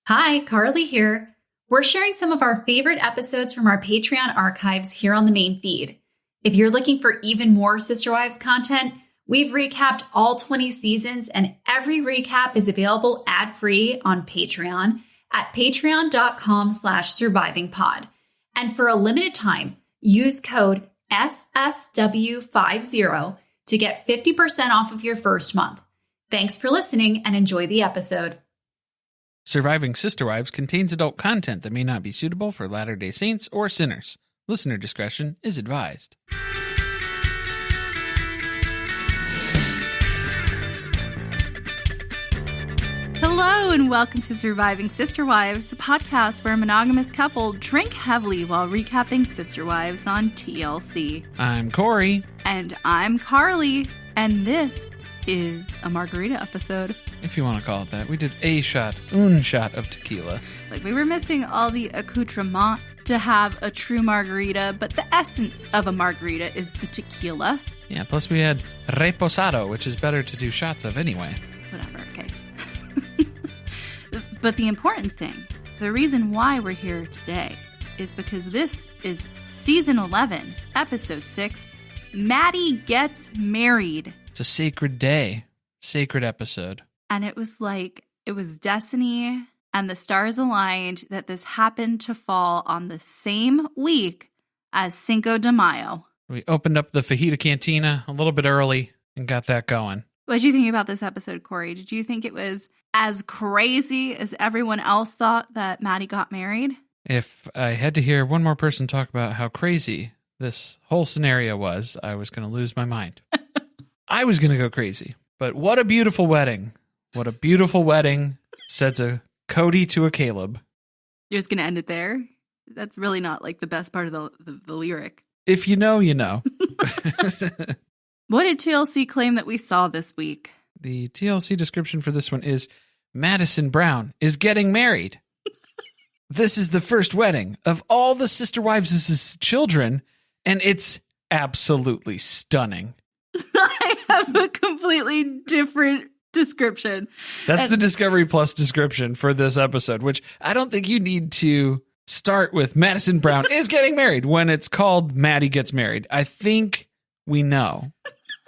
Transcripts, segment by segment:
Hi, Carly here. We're sharing some of our favorite episodes from our Patreon archives here on the main feed. If you're looking for even more Sister Wives content, we've recapped all 20 seasons, and every recap is available ad-free on Patreon at patreon.com/survivingpod. And for a limited time, use code SSW50 to get 50% off of your first month. Thanks for listening and enjoy the episode. Surviving Sister Wives contains adult content that may not be suitable for Latter-day Saints or sinners. Listener discretion is advised. Hello and welcome to Surviving Sister Wives, the podcast where a monogamous couple drink heavily while recapping Sister Wives on TLC. I'm Corey. And I'm Carly. And this is a margarita episode. If you want to call it that. We did un shot of tequila. Like, we were missing all the accoutrement to have a true margarita, but the essence of a margarita is the tequila. Yeah, plus we had reposado, which is better to do shots of anyway. Whatever, okay. But the important thing, the reason why we're here today, is because this is Season 11, Episode 6, Maddie Gets Married. It's a sacred day. Sacred episode. And it was like, it was destiny and the stars aligned that this happened to fall on the same week as Cinco de Mayo. We opened up the fajita cantina a little bit early and got that going. What did you think about this episode, Corey? Did you think it was as crazy as everyone else thought that Maddie got married? If I had to hear one more person talk about how crazy this whole scenario was, I was going to lose my mind. I was going to go crazy. But what a beautiful wedding. What a beautiful wedding, says a Kody to a Caleb. You're just going to end it there? That's really not like the best part of the lyric. If you know, you know. What did TLC claim that we saw this week? The TLC description for this one is, Madison Brown is getting married. This is the first wedding of all the Sister Wives' children, and it's absolutely stunning. I have a completely different description. That's the Discovery Plus description for this episode, which I don't think you need to start with Madison Brown is getting married when it's called Maddie Gets Married. I think we know.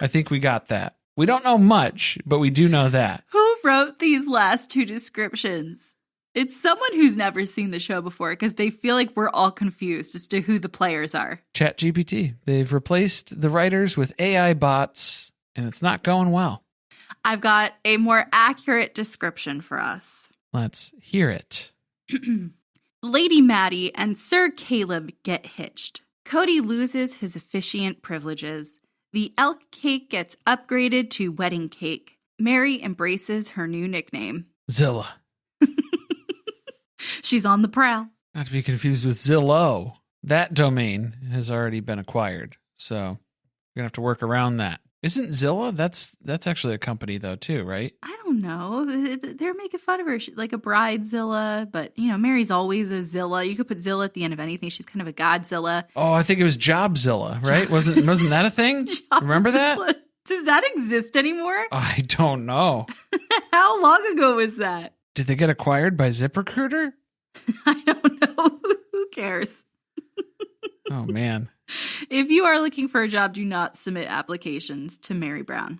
I think we got that. We don't know much, but we do know that. Who wrote these last two descriptions? It's someone who's never seen the show before because they feel like we're all confused as to who the players are. ChatGPT. They've replaced the writers with AI bots, and it's not going well. I've got a more accurate description for us. Let's hear it. Lady Maddie and Sir Caleb get hitched. Kody loses his officiant privileges. The elk cake gets upgraded to wedding cake. Meri embraces her new nickname. Zilla. She's on the prowl. Not to be confused with Zillow. That domain has already been acquired, so we're going to have to work around that. Isn't Zilla? That's actually a company, though, too, right? I don't know. They're making fun of her. She's like a bridezilla, but, you know, Mary's always a Zilla. You could put Zilla at the end of anything. She's kind of a godzilla. Oh, I think it was Jobzilla, right? Wasn't that a thing? Remember that? Does that exist anymore? I don't know. How long ago was that? Did they get acquired by ZipRecruiter? I don't know. Who cares? Oh, man. If you are looking for a job, do not submit applications to Meri Brown.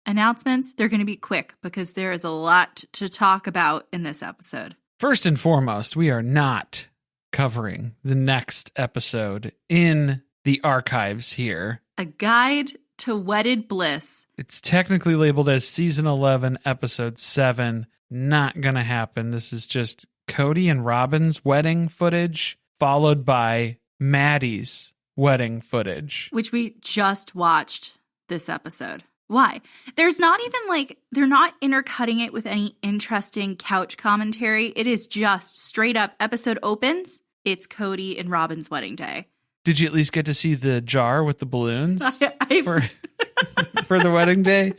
Announcements, they're going to be quick because there is a lot to talk about in this episode. First and foremost, we are not covering the next episode in the archives here. A Guide to Wedded Bliss. It's technically labeled as Season 11, Episode 7. Not going to happen. This is just Kody and Robin's wedding footage, followed by Maddie's wedding footage, which we just watched this episode. Why? There's not even like, they're not intercutting it with any interesting couch commentary. It is just straight up episode opens. It's Kody and Robin's wedding day. Did you at least get to see the jar with the balloons for the wedding day?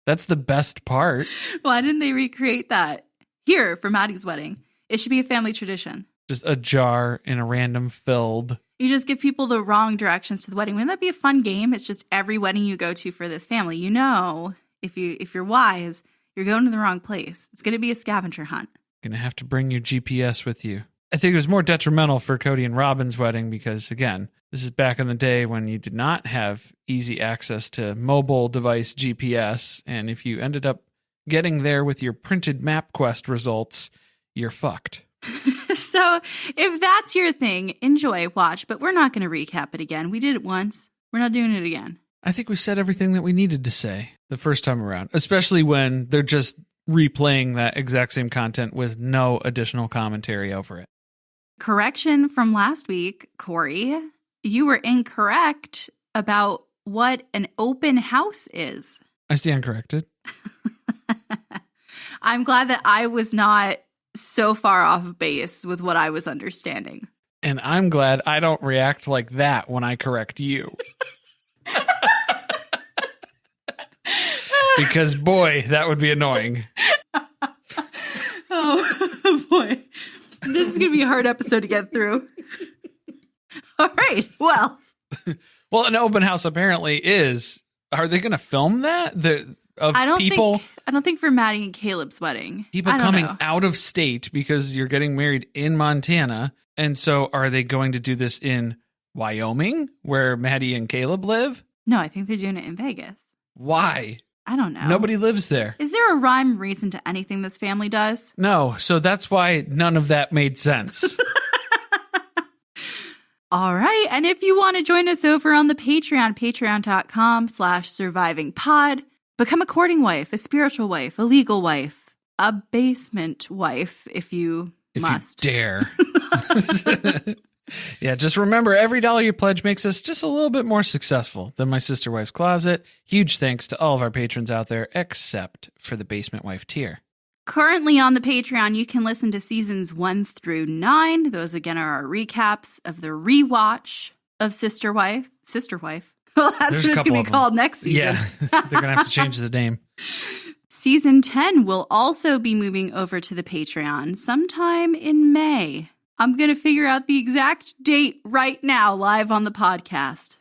That's the best part. Why didn't they recreate that here for Maddie's wedding? It should be a family tradition. Just a jar in a random filled. You just give people the wrong directions to the wedding. Wouldn't that be a fun game? It's just every wedding you go to for this family. You know, if you're wise, you're going to the wrong place. It's going to be a scavenger hunt. Going to have to bring your GPS with you. I think it was more detrimental for Kody and Robin's wedding because, again, this is back in the day when you did not have easy access to mobile device GPS. And if you ended up getting there with your printed MapQuest results, you're fucked. So if that's your thing, enjoy, watch, but we're not going to recap it again. We did it once. We're not doing it again. I think we said everything that we needed to say the first time around, especially when they're just replaying that exact same content with no additional commentary over it. Correction from last week, Corey. You were incorrect about what an open house is. I stand corrected. I'm glad that I was not so far off base with what I was understanding. And I'm glad I don't react like that when I correct you. Because, boy, that would be annoying. Oh, boy. This is going to be a hard episode to get through. All right. Well, an open house apparently is. Are they going to film that? I don't think for Maddie and Caleb's wedding. People coming out of state because you're getting married in Montana. And so are they going to do this in Wyoming where Maddie and Caleb live? No, I think they're doing it in Vegas. Why? I don't know. Nobody lives there. Is there a rhyme or reason to anything this family does? No, so that's why none of that made sense. All right. And if you want to join us over on the Patreon, patreon.com/survivingpod, become a courting wife, a spiritual wife, a legal wife, a basement wife, if you must. You dare. Yeah, just remember, every dollar you pledge makes us just a little bit more successful than My Sister Wife's Closet. Huge thanks to all of our patrons out there, except for the Basement Wife tier. Currently on the Patreon, you can listen to seasons 1 through 9. Those, again, are our recaps of the rewatch of Sister Wife. Well, that's what it's going to be called next season. Yeah, they're going to have to change the name. Season 10 will also be moving over to the Patreon sometime in May. I'm going to figure out the exact date right now, live on the podcast.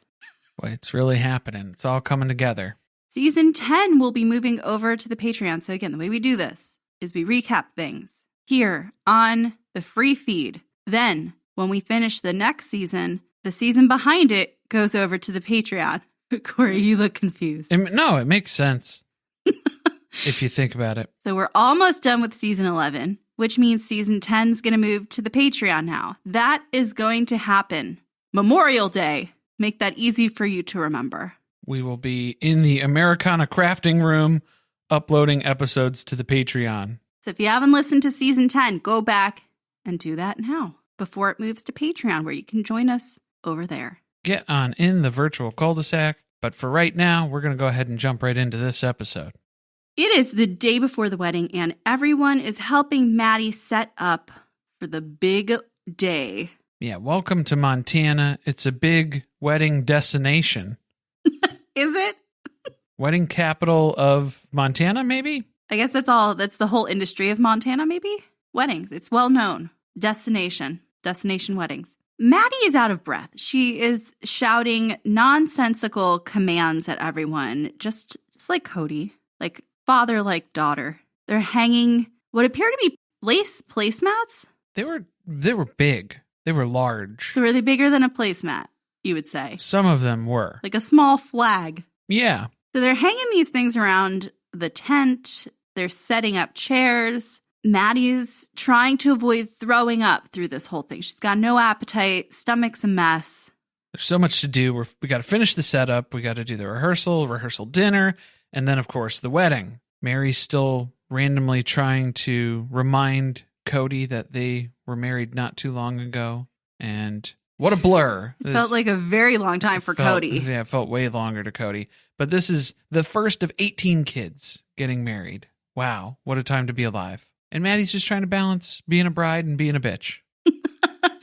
Boy, it's really happening. It's all coming together. Season 10 will be moving over to the Patreon. So again, the way we do this is we recap things here on the free feed. Then, when we finish the next season, the season behind it goes over to the Patreon. Corey, you look confused. No, it makes sense if you think about it. So we're almost done with season 11. Which means season 10 is going to move to the Patreon now. That is going to happen Memorial Day. Make that easy for you to remember. We will be in the Americana crafting room uploading episodes to the Patreon. So if you haven't listened to season 10, go back and do that now before it moves to Patreon, where you can join us over there. Get on in the virtual cul-de-sac. But for right now, we're going to go ahead and jump right into this episode. It is the day before the wedding, and everyone is helping Maddie set up for the big day. Yeah, welcome to Montana. It's a big wedding destination. Is it? Wedding capital of Montana, maybe? I guess that's the whole industry of Montana, maybe? Weddings. It's well known. Destination weddings. Maddie is out of breath. She is shouting nonsensical commands at everyone, just like Kody. Like father, like daughter. They're hanging what appear to be placemats. They were big. They were large. So are they bigger than a placemat, you would say? Some of them were. Like a small flag. Yeah. So they're hanging these things around the tent. They're setting up chairs. Maddie's trying to avoid throwing up through this whole thing. She's got no appetite. Stomach's a mess. There's so much to do. We got to finish the setup. We got to do the rehearsal dinner. And then, of course, the wedding. Meri's still randomly trying to remind Kody that they were married not too long ago. And what a blur. It felt like a very long time for Kody. Yeah, it felt way longer to Kody. But this is the first of 18 kids getting married. Wow, what a time to be alive. And Maddie's just trying to balance being a bride and being a bitch.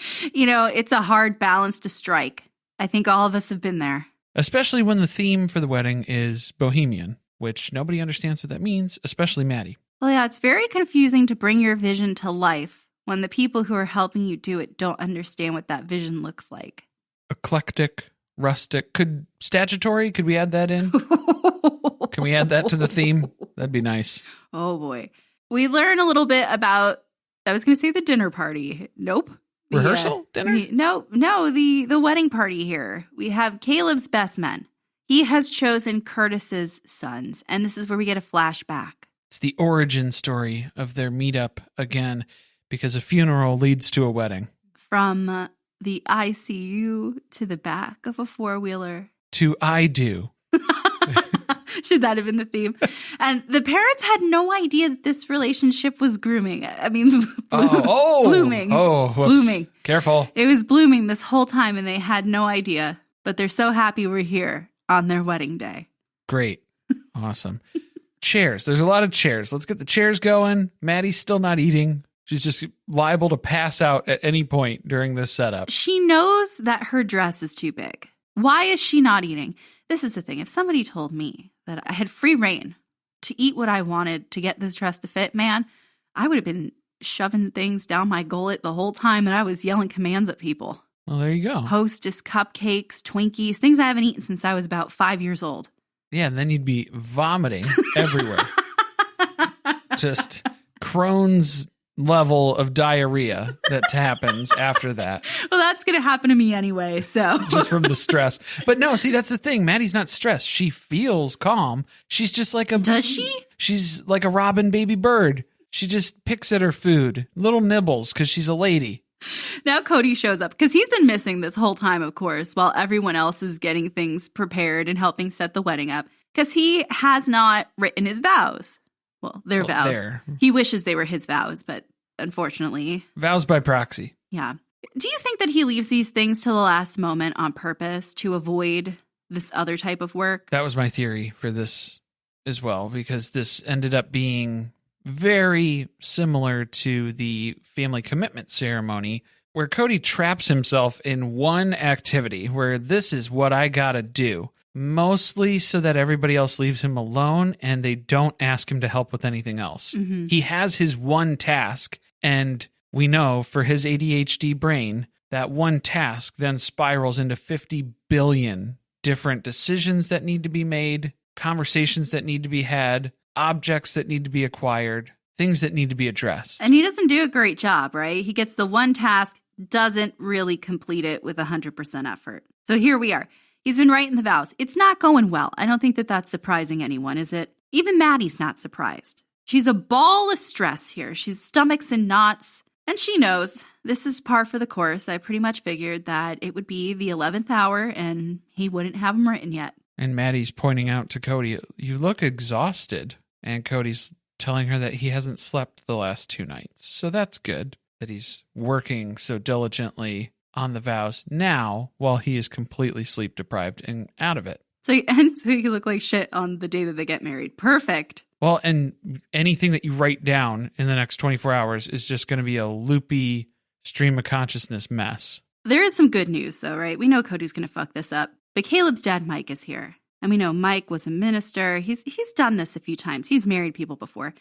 It's a hard balance to strike. I think all of us have been there. Especially when the theme for the wedding is bohemian, which nobody understands what that means, especially Maddie. Well, yeah, it's very confusing to bring your vision to life when the people who are helping you do it don't understand what that vision looks like. Eclectic, rustic. Statutory, could we add that in? Can we add that to the theme? That'd be nice. Oh, boy. We learn a little bit about I was going to say the dinner party. Nope. Rehearsal? Dinner? No, the wedding party here. We have Caleb's best men. He has chosen Curtis's sons, and this is where we get a flashback. It's the origin story of their meetup again, because a funeral leads to a wedding. From the ICU to the back of a four-wheeler. To I do. Should that have been the theme? And the parents had no idea that this relationship was grooming. I mean, blooming. Oh, whoops. Blooming. Careful. It was blooming this whole time, and they had no idea. But they're so happy we're here on their wedding day. Great. Awesome. Chairs. There's a lot of chairs. Let's get the chairs going. Maddie's still not eating. She's just liable to pass out at any point during this setup. She knows that her dress is too big. Why is she not eating? This is the thing. If somebody told me that I had free reign to eat what I wanted to get this dress to fit, man, I would have been shoving things down my gullet the whole time and I was yelling commands at people. Well, there you go. Hostess cupcakes, Twinkies, things I haven't eaten since I was about 5 years old. Yeah, and then you'd be vomiting everywhere. Just Crohn's level of diarrhea that happens after that. Well, that's going to happen to me anyway, so. Just from the stress. But no, see, that's the thing. Maddie's not stressed. She feels calm. She's just like a... Does she? She's like a robin baby bird. She just picks at her food. Little nibbles, because she's a lady. Now Kody shows up, because he's been missing this whole time, of course, while everyone else is getting things prepared and helping set the wedding up, because he has not written his vows. Well, their vows. He wishes they were his vows, but unfortunately. Vows by proxy. Yeah. Do you think that he leaves these things till the last moment on purpose to avoid this other type of work? That was my theory for this as well, because this ended up being very similar to the family commitment ceremony, where Kody traps himself in one activity where this is what I gotta do. Mostly so that everybody else leaves him alone and they don't ask him to help with anything else. Mm-hmm. He has his one task, and we know for his ADHD brain, that one task then spirals into 50 billion different decisions that need to be made, conversations that need to be had, objects that need to be acquired, things that need to be addressed. And he doesn't do a great job, right? He gets the one task, doesn't really complete it with 100% effort. So here we are. He's been writing the vows. It's not going well. I don't think that that's surprising anyone, is it? Even Maddie's not surprised. She's a ball of stress here. She's stomachs in knots. And she knows this is par for the course. I pretty much figured that it would be the 11th hour and he wouldn't have them written yet. And Maddie's pointing out to Kody, you look exhausted. And Cody's telling her that he hasn't slept the last 2 nights. So that's good that he's working so diligently on the vows now while he is completely sleep deprived and out of it. So you look like shit on the day that they get married. Perfect. Well, and anything that you write down in the next 24 hours is just going to be a loopy stream of consciousness mess. There is some good news though, right? We know Cody's going to fuck this up, but Caleb's dad, Mike, is here. And we know Mike was a minister. He's done this a few times. He's married people before.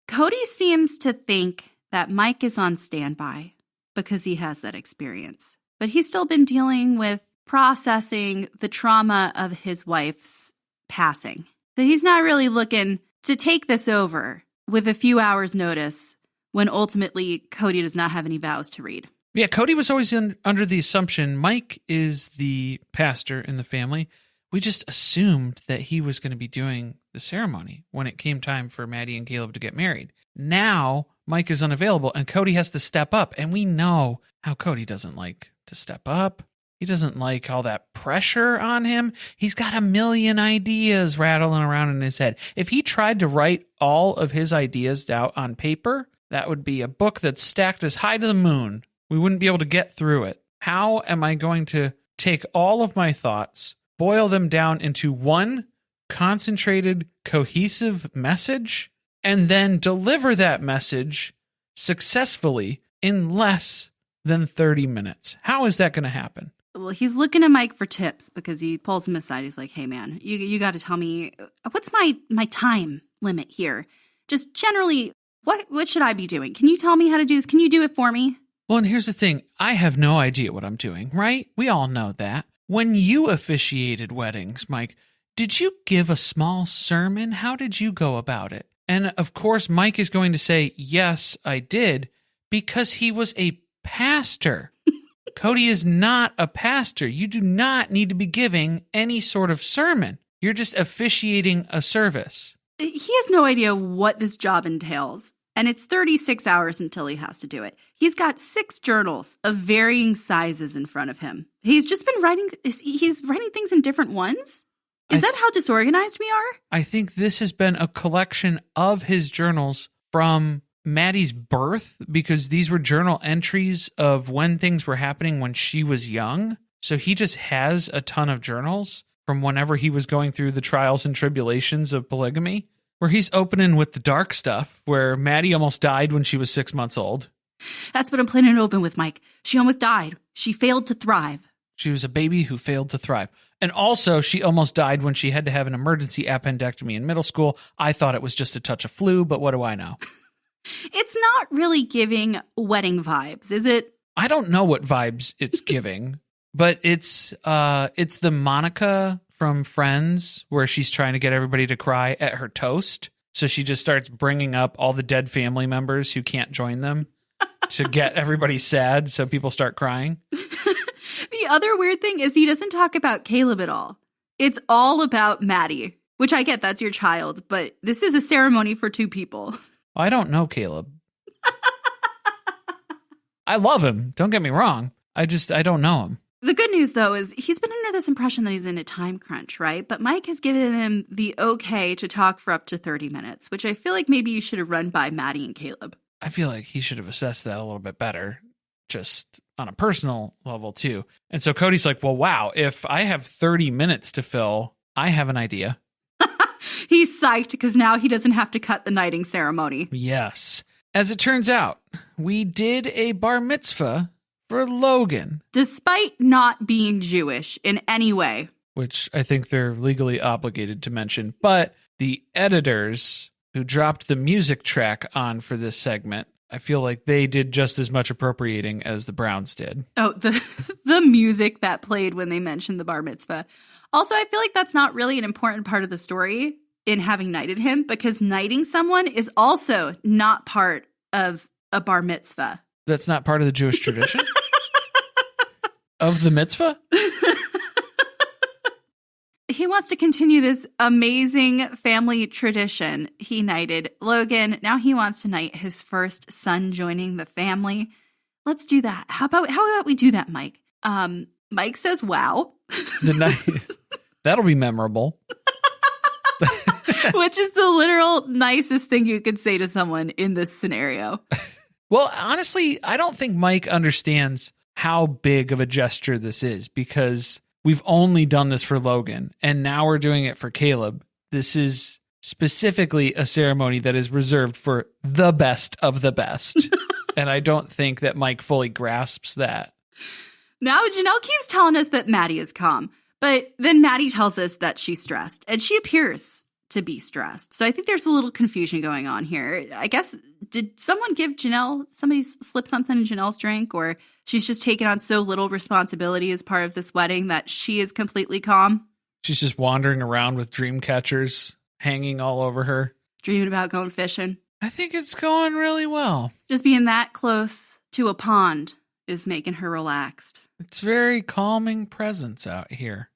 Kody seems to think that Mike is on standby because he has that experience. But he's still been dealing with processing the trauma of his wife's passing. So he's not really looking to take this over with a few hours' notice when ultimately Kody does not have any vows to read. Yeah, Kody was always under the assumption Mike is the pastor in the family. We just assumed that he was going to be doing the ceremony when it came time for Maddie and Caleb to get married. Now, Mike is unavailable and Kody has to step up. And we know how Kody doesn't like to step up. He doesn't like all that pressure on him. He's got a million ideas rattling around in his head. If he tried to write all of his ideas out on paper, that would be a book that's stacked as high to the moon. We wouldn't be able to get through it. How am I going to take all of my thoughts, boil them down into one concentrated, cohesive message, and then deliver that message successfully in less than 30 minutes? How is that going to happen? Well, he's looking at Mike for tips because he pulls him aside. He's like, hey, man, you got to tell me, what's my time limit here? Just generally, what should I be doing? Can you tell me how to do this? Can you do it for me? Well, and here's the thing. I have no idea what I'm doing, right? We all know that. When you officiated weddings, Mike, did you give a small sermon? How did you go about it? And of course, Mike is going to say, yes, I did, Because he was a pastor. Kody is not a pastor. You do not need to be giving any sort of sermon. You're just officiating a service. He has no idea what this job entails, and it's 36 hours until he has to do it. He's got 6 journals of varying sizes in front of him. He's just been writing things in different ones? Is that how disorganized we are? I think this has been a collection of his journals from Maddie's birth, because these were journal entries of when things were happening when she was young. So he just has a ton of journals from whenever he was going through the trials and tribulations of polygamy, where he's opening with the dark stuff, where Maddie almost died when she was 6 months old. That's what I'm planning to open with, Mike. She almost died. She failed to thrive. She was a baby who failed to thrive. And also, she almost died when she had to have an emergency appendectomy in middle school. I thought it was just a touch of flu, but what do I know? It's not really giving wedding vibes, is it? I don't know what vibes it's giving, but it's the Monica from Friends where she's trying to get everybody to cry at her toast. So she just starts bringing up all the dead family members who can't join them to get everybody sad, so people start crying. The other weird thing is he doesn't talk about Caleb at all. It's all about Maddie, which I get, that's your child, but this is a ceremony for 2 people. I don't know Caleb. I love him. Don't get me wrong. I don't know him. The good news, though, is he's been under this impression that he's in a time crunch, right? But Mike has given him the okay to talk for up to 30 minutes, which I feel like maybe you should have run by Maddie and Caleb. I feel like he should have assessed that a little bit better, just on a personal level, too. And so Kody's like, well, wow, if I have 30 minutes to fill, I have an idea. He's psyched because now he doesn't have to cut the knighting ceremony. Yes. As it turns out, we did a bar mitzvah for Logan. Despite not being Jewish in any way. Which I think they're legally obligated to mention. But the editors who dropped the music track on for this segment, I feel like they did just as much appropriating as the Browns did. Oh, the music that played when they mentioned the bar mitzvah. Also, I feel like that's not really an important part of the story in having knighted him, because knighting someone is also not part of a bar mitzvah. That's not part of the Jewish tradition? Of the mitzvah? He wants to continue this amazing family tradition. He knighted Logan. Now he wants to knight his first son joining the family. Let's do that. How about we do that, Mike? Mike says, wow. That'll be memorable. Which is the literal nicest thing you could say to someone in this scenario. Well, honestly, I don't think Mike understands how big of a gesture this is, because we've only done this for Logan, and now we're doing it for Caleb. This is specifically a ceremony that is reserved for the best of the best. And I don't think that Mike fully grasps that. Now, Janelle keeps telling us that Maddie is calm, but then Maddie tells us that she's stressed, and she appears to be stressed. So I think there's a little confusion going on here. I guess, did someone give Janelle, somebody slip something in Janelle's drink, or she's just taken on so little responsibility as part of this wedding that she is completely calm? She's just wandering around with dream catchers hanging all over her. Dreaming about going fishing. I think it's going really well. Just being that close to a pond is making her relaxed. It's very calming presence out here.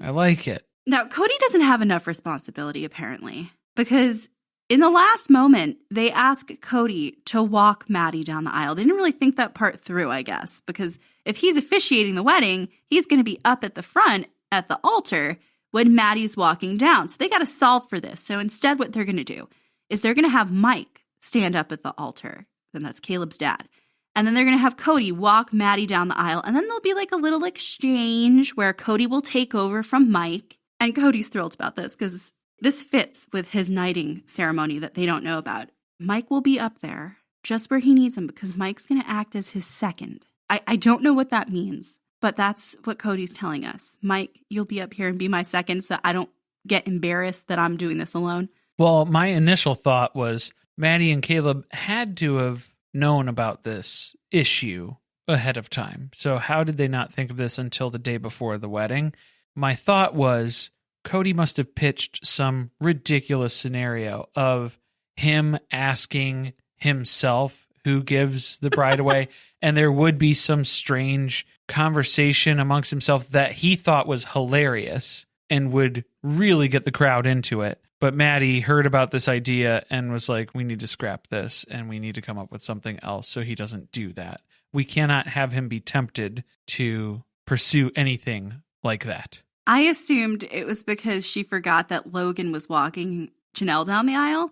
I like it. Now, Kody doesn't have enough responsibility, apparently, because in the last moment, they ask Kody to walk Maddie down the aisle. They didn't really think that part through, I guess, because if he's officiating the wedding, he's going to be up at the front at the altar when Maddie's walking down. So they got to solve for this. So instead, what they're going to do is they're going to have Mike stand up at the altar. And that's Caleb's dad. And then they're going to have Kody walk Maddie down the aisle. And then there'll be like a little exchange where Kody will take over from Mike. And Cody's thrilled about this because this fits with his knighting ceremony that they don't know about. Mike will be up there just where he needs him because Mike's going to act as his second. I don't know what that means, but that's what Cody's telling us. Mike, you'll be up here and be my second so that I don't get embarrassed that I'm doing this alone. Well, my initial thought was Maddie and Caleb had to have known about this issue ahead of time. So how did they not think of this until the day before the wedding? My thought was Kody must have pitched some ridiculous scenario of him asking himself who gives the bride away, and there would be some strange conversation amongst himself that he thought was hilarious and would really get the crowd into it. But Maddie heard about this idea and was like, we need to scrap this and we need to come up with something else so he doesn't do that. We cannot have him be tempted to pursue anything like that. I assumed it was because she forgot that Logan was walking Janelle down the aisle.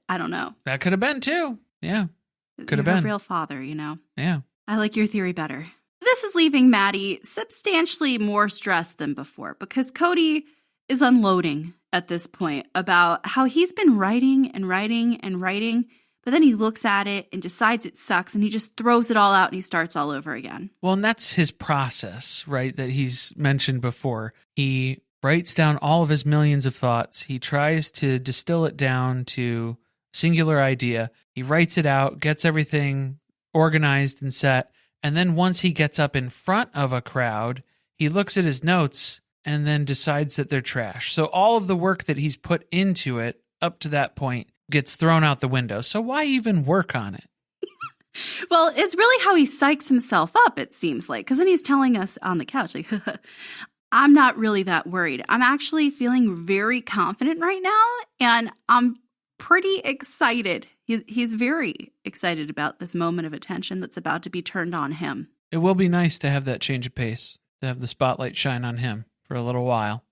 I don't know. That could have been too. Yeah, could have been. Her real father, you know. Yeah. I like your theory better. This is leaving Maddie substantially more stressed than before because Kody is unloading at this point about how he's been writing and writing and writing, but then he looks at it and decides it sucks and he just throws it all out and he starts all over again. Well, and that's his process, right, that he's mentioned before. He writes down all of his millions of thoughts. He tries to distill it down to a singular idea. He writes it out, gets everything organized and set, and then once he gets up in front of a crowd, he looks at his notes and then decides that they're trash. So all of the work that he's put into it up to that point gets thrown out the window. So why even work on it? Well, it's really how he psychs himself up, it seems like, because then he's telling us on the couch, like, I'm not really that worried. I'm actually feeling very confident right now, and I'm pretty excited. He's very excited about this moment of attention that's about to be turned on him. It will be nice to have that change of pace, to have the spotlight shine on him for a little while.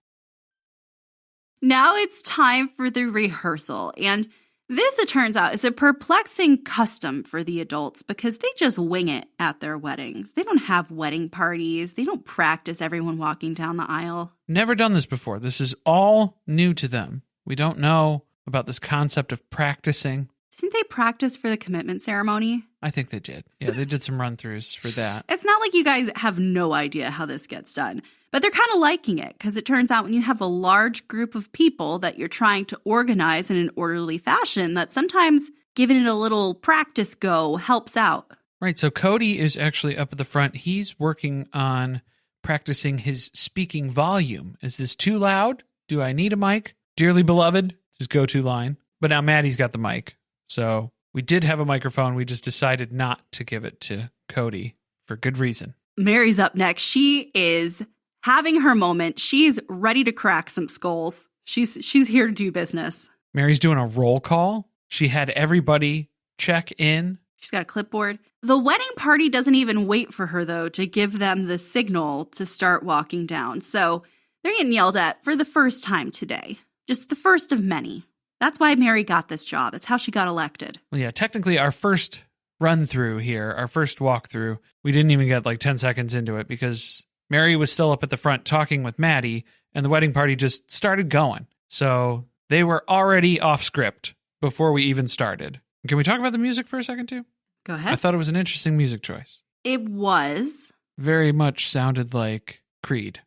Now it's time for the rehearsal, and this, it turns out, is a perplexing custom for the adults because they just wing it at their weddings. They don't have wedding parties. They don't practice everyone walking down the aisle. Never done this before. This is all new to them. We don't know about this concept of practicing. Didn't they practice for the commitment ceremony? I think they did. Yeah, they did some run-throughs for that. It's not like you guys have no idea how this gets done, but they're kind of liking it because it turns out when you have a large group of people that you're trying to organize in an orderly fashion, that sometimes giving it a little practice go helps out. Right, so Kody is actually up at the front. He's working on practicing his speaking volume. Is this too loud? Do I need a mic? Dearly beloved, his go-to line. But now Maddie's got the mic. So we did have a microphone. We just decided not to give it to Kody for good reason. Meri's up next. She is having her moment. She's ready to crack some skulls. She's here to do business. Meri's doing a roll call. She had everybody check in. She's got a clipboard. The wedding party doesn't even wait for her, though, to give them the signal to start walking down. So they're getting yelled at for the first time today. Just the first of many. That's why Meri got this job. It's how she got elected. Well, yeah, technically our first run through here, our first walkthrough, we didn't even get like 10 seconds into it because Meri was still up at the front talking with Maddie and the wedding party just started going. So they were already off script before we even started. Can we talk about the music for a second too? Go ahead. I thought it was an interesting music choice. It was. Very much sounded like Creed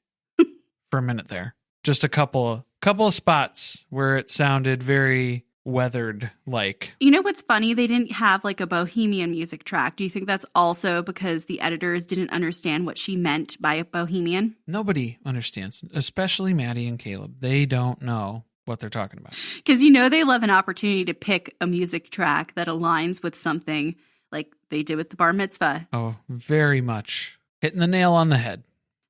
for a minute there. Just a couple of spots where it sounded very weathered like. You know what's funny? They didn't have like a bohemian music track. Do you think that's also because the editors didn't understand what she meant by a bohemian? Nobody understands, especially Maddie and Caleb. They don't know what they're talking about. Because you know they love an opportunity to pick a music track that aligns with something like they did with the bar mitzvah. Oh, very much. Hitting the nail on the head.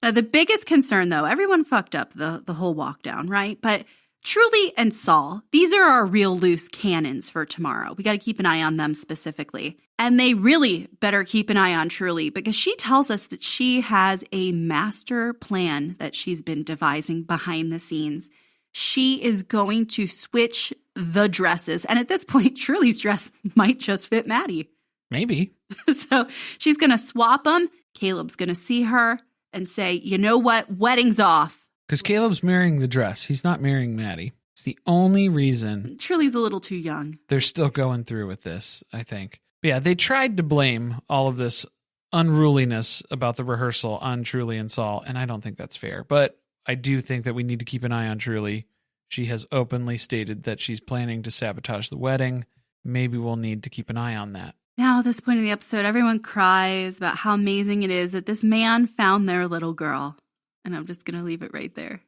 Now, the biggest concern, though, everyone fucked up the whole walk down, right? But Truly and Saul, these are our real loose cannons for tomorrow. We got to keep an eye on them specifically. And they really better keep an eye on Truly because she tells us that she has a master plan that she's been devising behind the scenes. She is going to switch the dresses. And at this point, Truly's dress might just fit Maddie. Maybe. So she's going to swap them. Caleb's going to see her and say, you know what? Wedding's off. Because Caleb's marrying the dress. He's not marrying Maddie. It's the only reason. Truly's a little too young. They're still going through with this, I think. But yeah, they tried to blame all of this unruliness about the rehearsal on Truly and Saul, and I don't think that's fair. But I do think that we need to keep an eye on Truly. She has openly stated that she's planning to sabotage the wedding. Maybe we'll need to keep an eye on that. Now, at this point in the episode, everyone cries about how amazing it is that this man found their little girl. And I'm just going to leave it right there.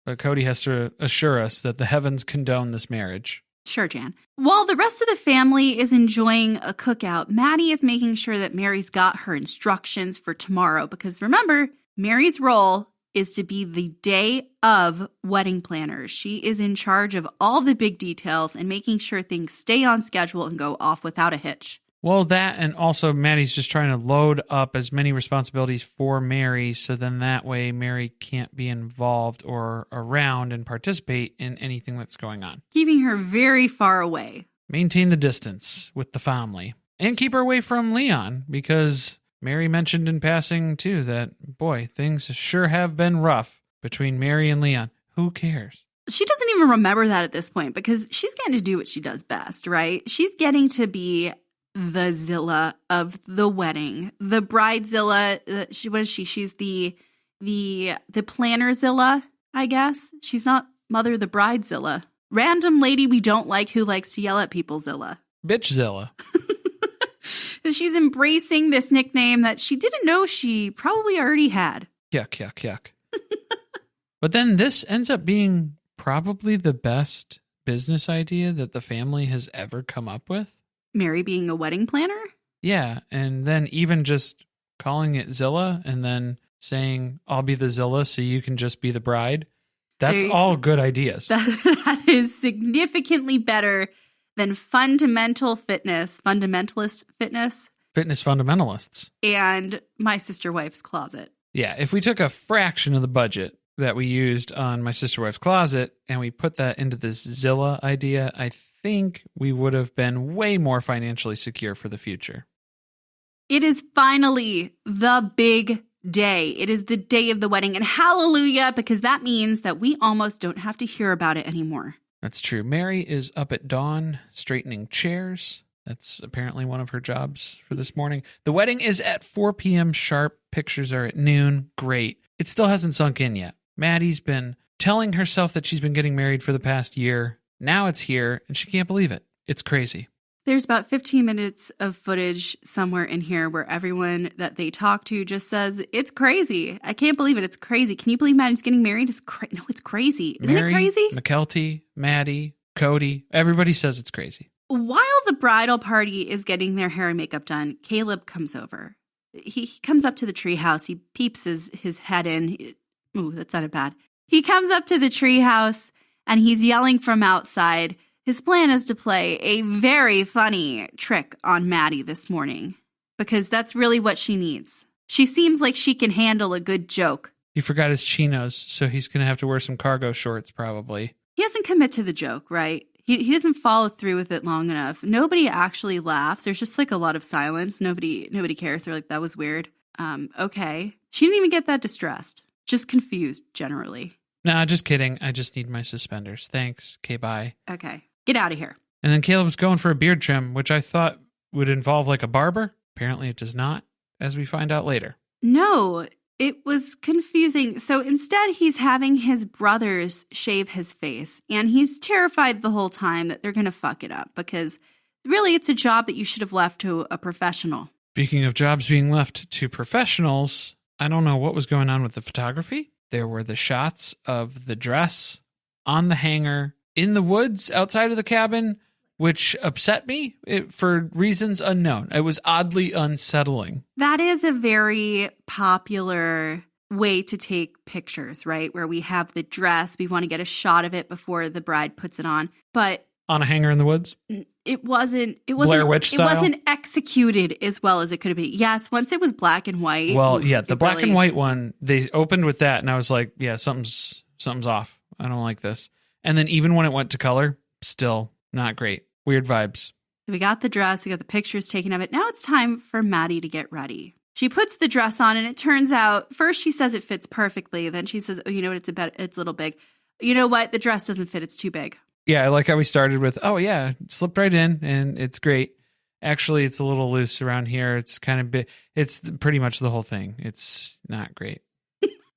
But Kody has to assure us that the heavens condone this marriage. Sure, Jan. While the rest of the family is enjoying a cookout, Maddie is making sure that Meri's got her instructions for tomorrow because remember, Meri's role is to be the day of wedding planner. She is in charge of all the big details and making sure things stay on schedule and go off without a hitch. Well, that and also Maddie's just trying to load up as many responsibilities for Meri so then that way Meri can't be involved or around and participate in anything that's going on. Keeping her very far away. Maintain the distance with the family. And keep her away from Leon because Meri mentioned in passing too that, boy, things sure have been rough between Meri and Leon. Who cares? She doesn't even remember that at this point because she's getting to do what she does best, right? She's getting to be the Zilla of the wedding, the bridezilla. What is she? She's the planner Zilla, I guess. She's not mother the bridezilla. Random lady we don't like who likes to yell at people Zilla. Bitchzilla. She's embracing this nickname that she didn't know she probably already had. Yuck, yuck, yuck. But then this ends up being probably the best business idea that the family has ever come up with. Meri being a wedding planner? Yeah, and then even just calling it Zilla and then saying, I'll be the Zilla so you can just be the bride. That's all good ideas. That is significantly better than fundamentalist fitness, Fitness fundamentalists. and my sister wife's closet. Yeah, if we took a fraction of the budget that we used on my sister wife's closet and we put that into this Zilla idea, I think we would have been way more financially secure for the future. It is finally the big day. It is the day of the wedding, and hallelujah, because that means that we almost don't have to hear about it anymore. That's true. Meri is up at dawn straightening chairs. That's apparently one of her jobs for this morning. The wedding is at 4 p.m. sharp. Pictures are at noon. Great. It still hasn't sunk in yet. Maddie's been telling herself that she's been getting married for the past year. Now it's here, and she can't believe it. It's crazy. There's about 15 minutes of footage somewhere in here where everyone that they talk to just says, it's crazy. I can't believe it. It's crazy. Can you believe Maddie's getting married? No, it's crazy. Isn't Meri, it crazy? McKelty, Maddie, Kody, everybody says it's crazy. While the bridal party is getting their hair and makeup done, Caleb comes over. He comes up to the treehouse. He peeps his head in. Ooh, that sounded bad. He comes up to the treehouse and he's yelling from outside. His plan is to play a very funny trick on Maddie this morning because that's really what she needs. She seems like she can handle a good joke. He forgot his chinos, so he's going to have to wear some cargo shorts probably. He doesn't commit to the joke, right? He doesn't follow through with it long enough. Nobody actually laughs. There's just like a lot of silence. Nobody cares. They're like, that was weird. Okay. She didn't even get that distressed. Just confused generally. Nah, just kidding. I just need my suspenders. Thanks. Okay, bye. Okay. Get out of here. And then Caleb's going for a beard trim, which I thought would involve like a barber. Apparently it does not, as we find out later. No, it was confusing. So instead, he's having his brothers shave his face, and he's terrified the whole time that they're going to fuck it up because really it's a job that you should have left to a professional. Speaking of jobs being left to professionals, I don't know what was going on with the photography. There were the shots of the dress on the hanger in the woods outside of the cabin, which upset me for reasons unknown. It was oddly unsettling. That is a very popular way to take pictures, right? Where we have the dress, we want to get a shot of it before the bride puts it on. But on a hanger in the woods? It wasn't Blair Witch style? It wasn't executed as well as it could have been. Yes, once it was black and white. Well, yeah, the black and white one, they opened with that and I was like, yeah, something's off. I don't like this. And then even when it went to color, still not great. Weird vibes. We got the dress, we got the pictures taken of it. Now it's time for Maddie to get ready. She puts the dress on and it turns out, first she says it fits perfectly. Then she says, oh, you know what, it's a little big. You know what, the dress doesn't fit, it's too big. Yeah, I like how we started with, oh yeah, slipped right in and it's great. Actually, it's a little loose around here. It's kind of big. It's pretty much the whole thing. It's not great.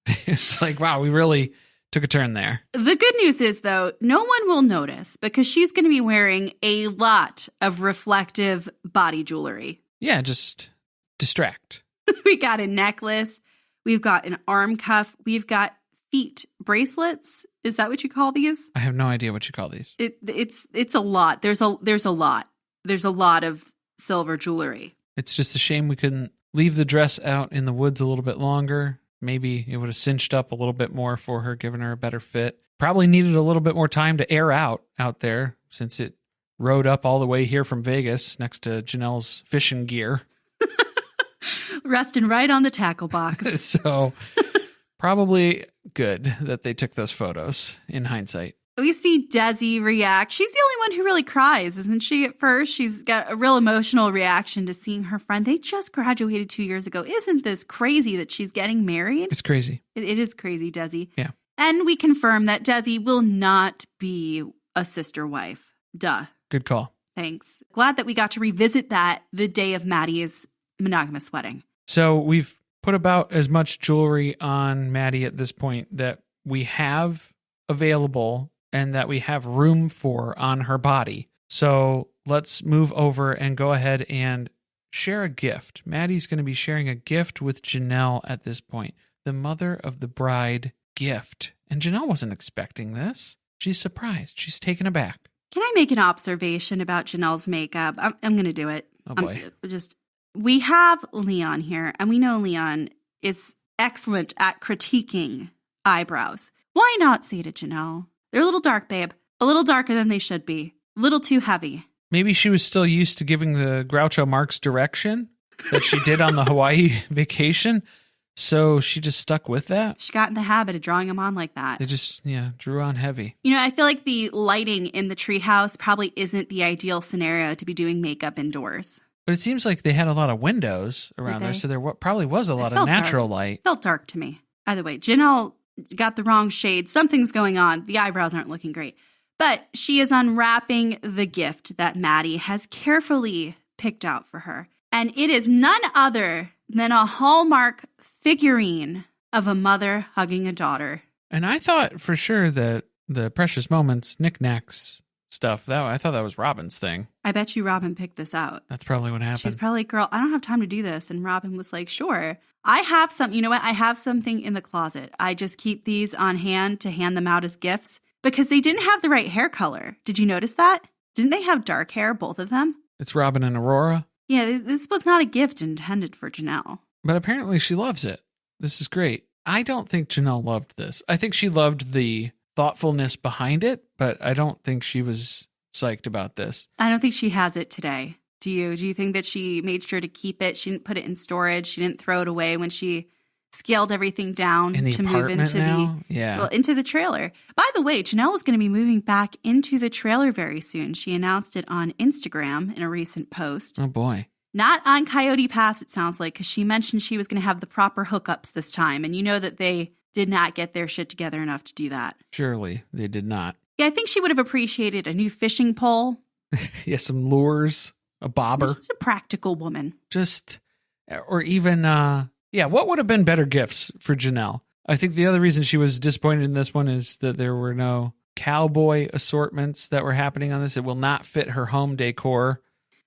It's like, wow, we really took a turn there. The good news is, though, no one will notice because she's going to be wearing a lot of reflective body jewelry. Yeah, just distract. We got a necklace. We've got an arm cuff. We've got feet bracelets. Is that what you call these? I have no idea what you call these. It's a lot. There's a lot. There's a lot of silver jewelry. It's just a shame we couldn't leave the dress out in the woods a little bit longer. Maybe it would have cinched up a little bit more for her, given her a better fit. Probably needed a little bit more time to air out there since it rode up all the way here from Vegas next to Janelle's fishing gear. Resting right on the tackle box. So probably good that they took those photos in hindsight. We see Desi react. She's the only one who really cries, isn't she, at first? She's got a real emotional reaction to seeing her friend. They just graduated 2 years ago. Isn't this crazy that she's getting married? It's crazy. It is crazy, Desi. Yeah. And we confirm that Desi will not be a sister wife. Duh. Good call. Thanks. Glad that we got to revisit that the day of Maddie's monogamous wedding. So we've put about as much jewelry on Maddie at this point that we have available and that we have room for on her body. So let's move over and go ahead and share a gift. Maddie's going to be sharing a gift with Janelle at this point. The mother of the bride gift. And Janelle wasn't expecting this. She's surprised. She's taken aback. Can I make an observation about Janelle's makeup? I'm going to do it. Oh, boy. We have Leon here, and we know Leon is excellent at critiquing eyebrows. Why not say to Janelle, they're a little dark, babe. A little darker than they should be. A little too heavy. Maybe she was still used to giving the Groucho Marx direction that she did on the Hawaii vacation. So she just stuck with that. She got in the habit of drawing them on like that. They just, drew on heavy. You know, I feel like the lighting in the treehouse probably isn't the ideal scenario to be doing makeup indoors. But it seems like they had a lot of windows around there, so there probably was a lot of natural light. Felt dark to me. Either way, Janelle got the wrong shade. Something's going on. The eyebrows aren't looking great. But she is unwrapping the gift that Maddie has carefully picked out for her. And it is none other than a Hallmark figurine of a mother hugging a daughter. And I thought for sure that the Precious Moments knickknacks stuff, I thought that was Robin's thing. I bet you Robin picked this out. That's probably what happened. She's probably, girl, I don't have time to do this. And Robin was like, sure. I have some, you know what? I have something in the closet. I just keep these on hand to hand them out as gifts because they didn't have the right hair color. Did you notice that? Didn't they have dark hair, both of them? It's Robin and Aurora. Yeah, this was not a gift intended for Janelle. But apparently she loves it. This is great. I don't think Janelle loved this. I think she loved the thoughtfulness behind it, but I don't think she was psyched about this. I don't think she has it today. Do you? Do you think that she made sure to keep it? She didn't put it in storage. She didn't throw it away when she scaled everything down in the to move into into the trailer. By the way, Janelle is going to be moving back into the trailer very soon. She announced it on Instagram in a recent post. Oh boy. Not on Coyote Pass, it sounds like, because she mentioned she was going to have the proper hookups this time. And you know that they did not get their shit together enough to do that. Surely they did not. Yeah, I think she would have appreciated a new fishing pole. Yeah, some lures, a bobber. She's a practical woman. Or even, what would have been better gifts for Janelle? I think the other reason she was disappointed in this one is that there were no cowboy assortments that were happening on this. It will not fit her home decor.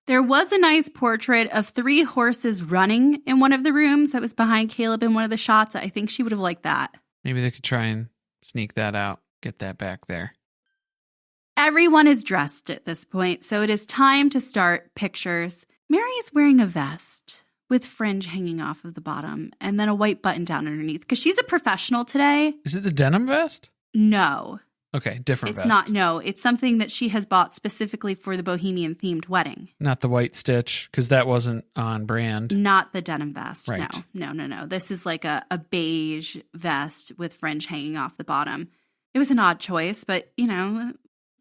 There was a nice portrait of 3 horses running in one of the rooms that was behind Caleb in one of the shots. I think she would have liked that. Maybe they could try and sneak that out, get that back there. Everyone is dressed at this point, so it is time to start pictures. Meri is wearing a vest with fringe hanging off of the bottom and then a white button down underneath because she's a professional today. Is it the denim vest? No. Okay, different vest. It's not, no. It's something that she has bought specifically for the bohemian themed wedding. Not the white stitch, because that wasn't on brand. Not the denim vest. Right. No. This is like a beige vest with fringe hanging off the bottom. It was an odd choice, but,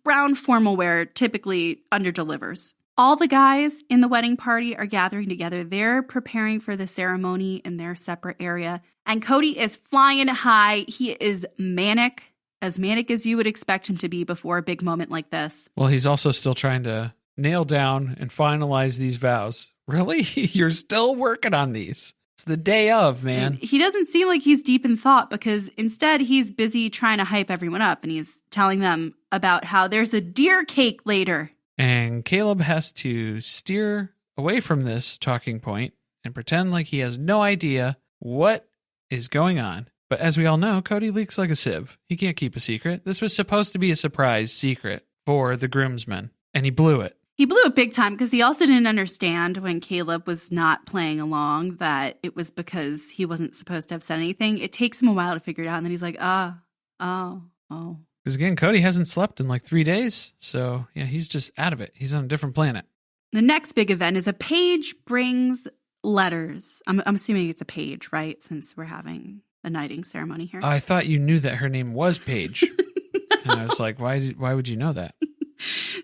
brown formal wear typically underdelivers. All the guys in the wedding party are gathering together. They're preparing for the ceremony in their separate area. And Kody is flying high. He is manic as you would expect him to be before a big moment like this. Well, he's also still trying to nail down and finalize these vows. Really? You're still working on these? It's the day of, man. And he doesn't seem like he's deep in thought because instead he's busy trying to hype everyone up and he's telling them about how there's a deer cake later. And Caleb has to steer away from this talking point and pretend like he has no idea what is going on. But as we all know, Kody leaks like a sieve. He can't keep a secret. This was supposed to be a surprise secret for the groomsmen, and he blew it. He blew it big time because he also didn't understand when Caleb was not playing along that it was because he wasn't supposed to have said anything. It takes him a while to figure it out, and then he's like, oh. Because again, Kody hasn't slept in like 3 days, so yeah, he's just out of it. He's on a different planet. The next big event is a page brings letters. I'm assuming it's a page, right? Since we're having a knighting ceremony here. I thought you knew that her name was Paige. And I was like, why would you know that?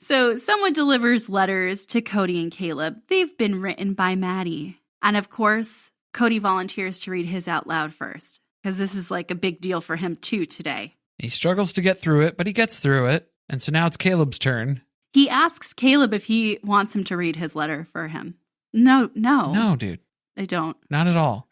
So someone delivers letters to Kody and Caleb. They've been written by Maddie. And of course, Kody volunteers to read his out loud first, because this is like a big deal for him too today. He struggles to get through it, but he gets through it. And so now it's Caleb's turn. He asks Caleb if he wants him to read his letter for him. No. No, dude. I don't. Not at all.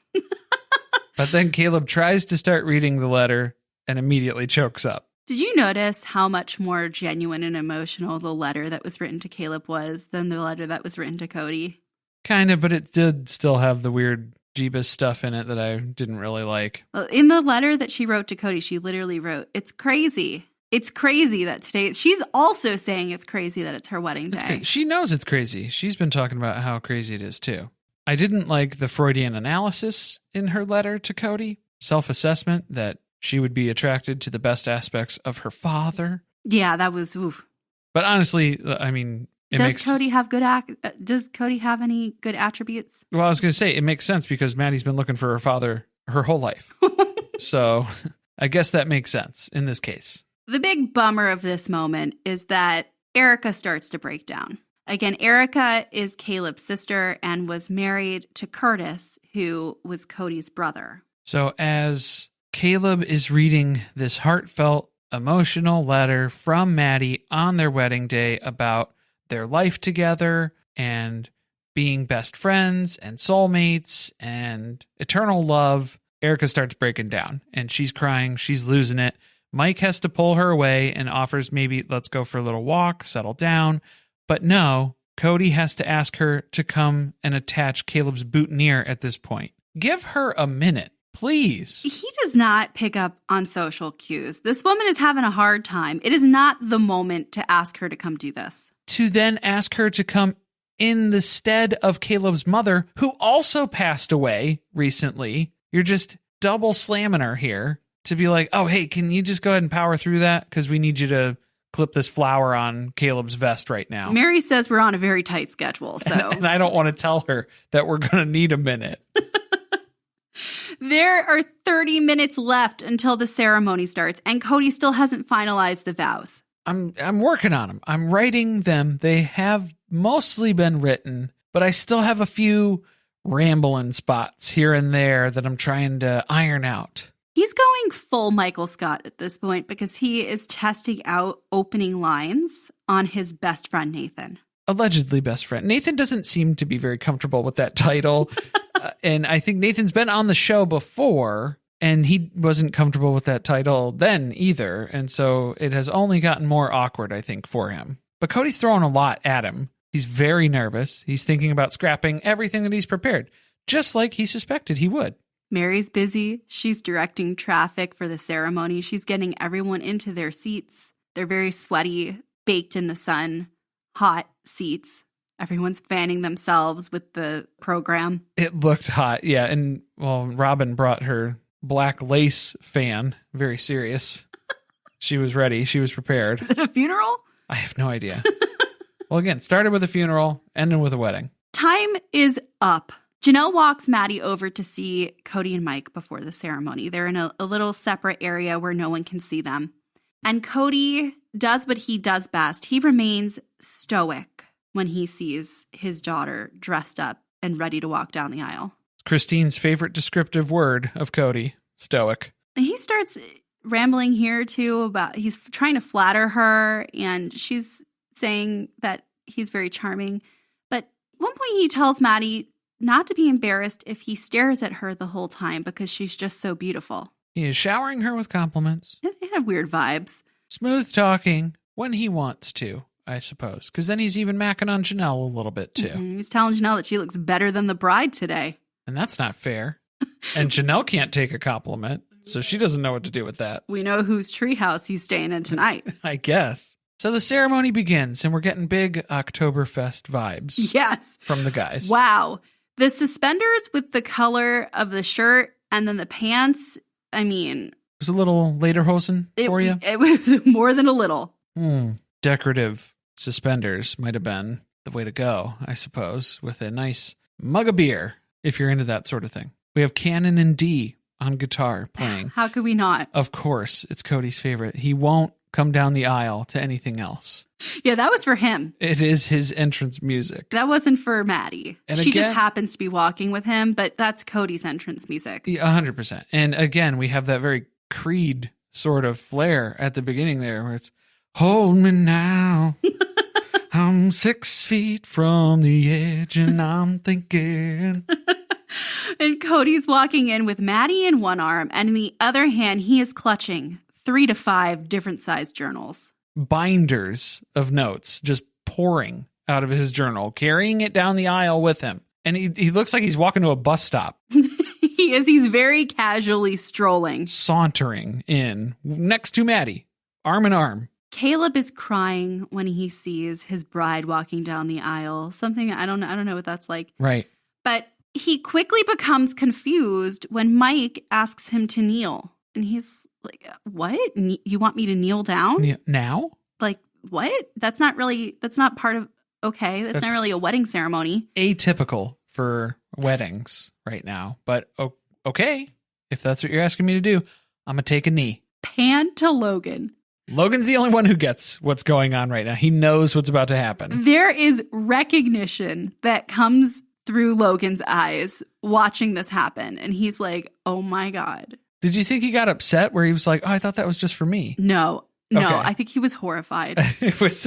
But then Caleb tries to start reading the letter and immediately chokes up. Did you notice how much more genuine and emotional the letter that was written to Caleb was than the letter that was written to Kody? Kind of, but it did still have the weird Jeebus stuff in it that I didn't really like. Well, in the letter that she wrote to Kody, she literally wrote, "It's crazy. It's crazy that today..." She's also saying it's crazy that it's her wedding day. She knows it's crazy. She's been talking about how crazy it is, too. I didn't like the Freudian analysis in her letter to Kody. Self-assessment that she would be attracted to the best aspects of her father. Yeah, that was... Oof. But honestly, I mean... Does Kody have any good attributes? Well, I was going to say, it makes sense because Maddie's been looking for her father her whole life. So I guess that makes sense in this case. The big bummer of this moment is that Erica starts to break down. Again, Erica is Caleb's sister and was married to Curtis, who was Kody's brother. So as Caleb is reading this heartfelt, emotional letter from Maddie on their wedding day about their life together and being best friends and soulmates and eternal love, Erica starts breaking down and she's crying. She's losing it. Mike has to pull her away and offers maybe let's go for a little walk, settle down. But no, Kody has to ask her to come and attach Caleb's boutonniere at this point. Give her a minute, please. He does not pick up on social cues. This woman is having a hard time. It is not the moment to ask her to come do this. To then ask her to come in the stead of Caleb's mother, who also passed away recently. You're just double slamming her here to be like, oh, hey, can you just go ahead and power through that? Because we need you to clip this flower on Caleb's vest right now. Meri says we're on a very tight schedule, so. And I don't want to tell her that we're going to need a minute. There are 30 minutes left until the ceremony starts, and Kody still hasn't finalized the vows. I'm working on them. I'm writing them. They have mostly been written, but I still have a few rambling spots here and there that I'm trying to iron out. He's going full Michael Scott at this point because he is testing out opening lines on his best friend, Nathan. Allegedly best friend. Nathan doesn't seem to be very comfortable with that title. And I think Nathan's been on the show before, and he wasn't comfortable with that title then either. And so it has only gotten more awkward, I think, for him. But Kody's throwing a lot at him. He's very nervous. He's thinking about scrapping everything that he's prepared, just like he suspected he would. Meri's busy. She's directing traffic for the ceremony. She's getting everyone into their seats. They're very sweaty, baked in the sun, hot seats. Everyone's fanning themselves with the program. It looked hot, yeah. And, well, Robin brought her black lace fan. Very serious. She was ready. She was prepared. Is it a funeral? I have no idea. Well, again, started with a funeral, ended with a wedding. Time is up. Janelle walks Maddie over to see Kody and Mike before the ceremony. They're in a little separate area where no one can see them. And Kody does what he does best. He remains stoic when he sees his daughter dressed up and ready to walk down the aisle. Christine's favorite descriptive word of Kody, stoic. He starts rambling here, too, about he's trying to flatter her, and she's saying that he's very charming. But at one point he tells Maddie not to be embarrassed if he stares at her the whole time because she's just so beautiful. He is showering her with compliments. It had weird vibes. Smooth talking when he wants to, I suppose. Because then he's even macking on Janelle a little bit, too. Mm-hmm. He's telling Janelle that she looks better than the bride today. And that's not fair. And Janelle can't take a compliment. So she doesn't know what to do with that. We know whose treehouse he's staying in tonight. I guess. So the ceremony begins, and we're getting big Oktoberfest vibes. Yes. From the guys. Wow. The suspenders with the color of the shirt and then the pants, I mean... It was a little lederhosen for you? It was more than a little. Decorative suspenders might have been the way to go, I suppose, with a nice mug of beer, if you're into that sort of thing. We have Canon and D on guitar playing. How could we not? Of course, it's Kody's favorite. He won't come down the aisle to anything else. Yeah, that was for him. It is his entrance music. That wasn't for Maddie. And she again, just happens to be walking with him, but that's Kody's entrance music. 100%. And again, we have that very Creed sort of flair at the beginning there where it's, hold me now. I'm 6 feet from the edge and I'm thinking. And Kody's walking in with Maddie in one arm, and in the other hand, he is clutching 3 to 5 different sized journals. Binders of notes just pouring out of his journal, carrying it down the aisle with him. And he looks like he's walking to a bus stop. He is. He's very casually strolling. Sauntering in next to Maddie, arm in arm. Caleb is crying when he sees his bride walking down the aisle. Something I don't know what that's like. Right. But he quickly becomes confused when Mike asks him to kneel. And he's like, what? You want me to kneel down? Now? Like, what? That's not part of, okay, that's not really a wedding ceremony. Atypical for weddings right now. But okay, if that's what you're asking me to do, I'm going to take a knee. Pan to Logan. Logan's the only one who gets what's going on right now. He knows what's about to happen. There is recognition that comes through Logan's eyes watching this happen. And he's like, oh my God. Did you think he got upset where he was like, oh, I thought that was just for me? No, Okay. I think he was horrified. It was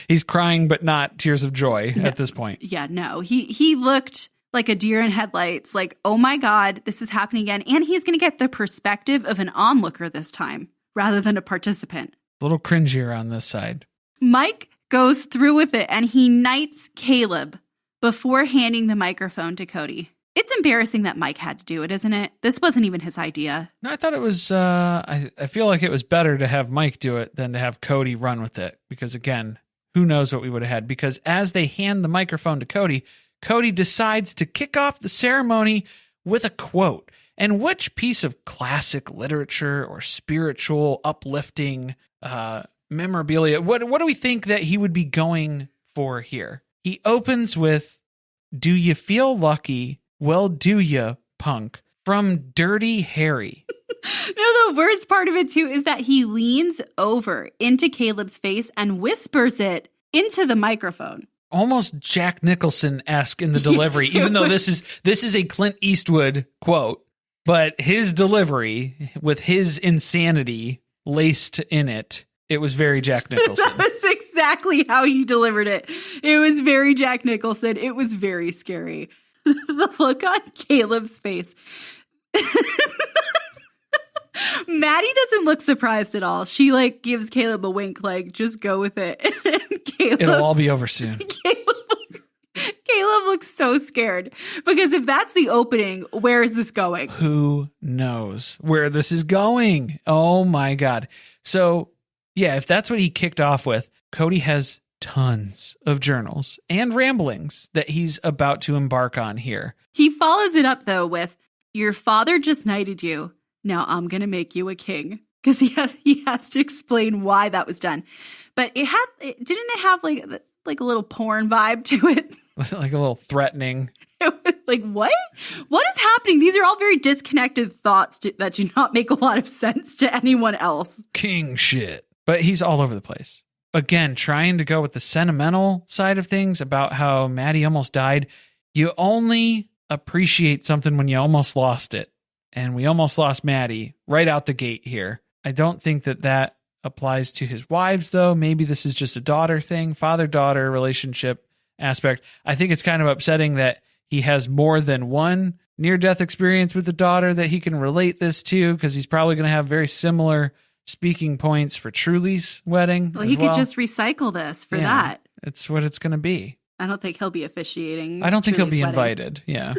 he's crying, but not tears of joy at this point. Yeah, no, he looked like a deer in headlights, like, oh my God, this is happening again. And he's going to get the perspective of an onlooker this time rather than a participant. A little cringier on this side. Mike goes through with it and he knights Caleb before handing the microphone to Kody. It's embarrassing that Mike had to do it, isn't it? This wasn't even his idea. No, I thought it was, I feel like it was better to have Mike do it than to have Kody run with it. Because again, who knows what we would have had. Because as they hand the microphone to Kody, Kody decides to kick off the ceremony with a quote. And which piece of classic literature or spiritual uplifting memorabilia, what do we think that he would be going for here? He opens with, do you feel lucky? Well, do ya, punk? From Dirty Harry. No, the worst part of it, too, is that he leans over into Caleb's face and whispers it into the microphone. Almost Jack Nicholson-esque in the delivery, even though this is a Clint Eastwood quote, but his delivery with his insanity laced in it, it was very Jack Nicholson. That was exactly how he delivered it. It was very Jack Nicholson. It was very scary. The look on Caleb's face. Maddie doesn't look surprised at all. She gives Caleb a wink, just go with it. It'll all be over soon. Caleb looks so scared because if that's the opening, where is this going? Who knows where this is going? Oh my God. So yeah, if that's what he kicked off with, Kody has tons of journals and ramblings that he's about to embark on here. He follows it up, though, with, your father just knighted you. Now I'm going to make you a king. Because he has to explain why that was done. But didn't it have like a little porn vibe to it? Like a little threatening. Like, what? What is happening? These are all very disconnected thoughts that do not make a lot of sense to anyone else. King shit. But he's all over the place. Again, trying to go with the sentimental side of things about how Maddie almost died. You only appreciate something when you almost lost it. And we almost lost Maddie right out the gate here. I don't think that applies to his wives, though. Maybe this is just a daughter thing, father-daughter relationship aspect. I think it's kind of upsetting that he has more than one near-death experience with the daughter that he can relate this to, because he's probably going to have very similar speaking points for Truly's wedding. Well, he could just recycle this for that. It's what it's going to be. I don't think he'll be officiating. I don't think he'll be wedding. invited. Yeah.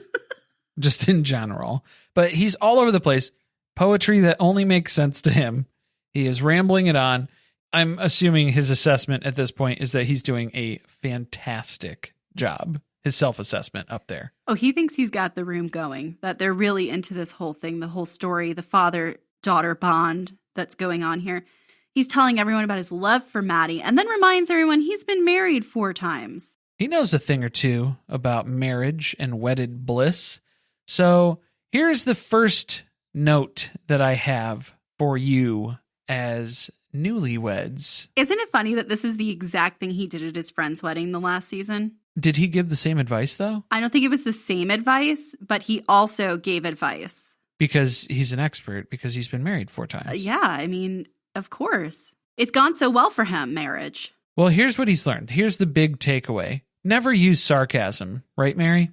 Just in general. But he's all over the place. Poetry that only makes sense to him. He is rambling it on. I'm assuming his assessment at this point is that he's doing a fantastic job. His self-assessment up there. Oh, he thinks he's got the room going, that they're really into this whole thing, the whole story, the father-daughter bond that's going on here. He's telling everyone about his love for Maddie and then reminds everyone he's been married 4 times. He knows a thing or two about marriage and wedded bliss. So here's the first note that I have for you as newlyweds. Isn't it funny that this is the exact thing he did at his friend's wedding the last season? Did he give the same advice, though? I don't think it was the same advice, but he also gave advice. Because he's an expert, because he's been married 4 times. Yeah, I mean, of course. It's gone so well for him, marriage. Well, here's what he's learned. Here's the big takeaway. Never use sarcasm, right, Meri?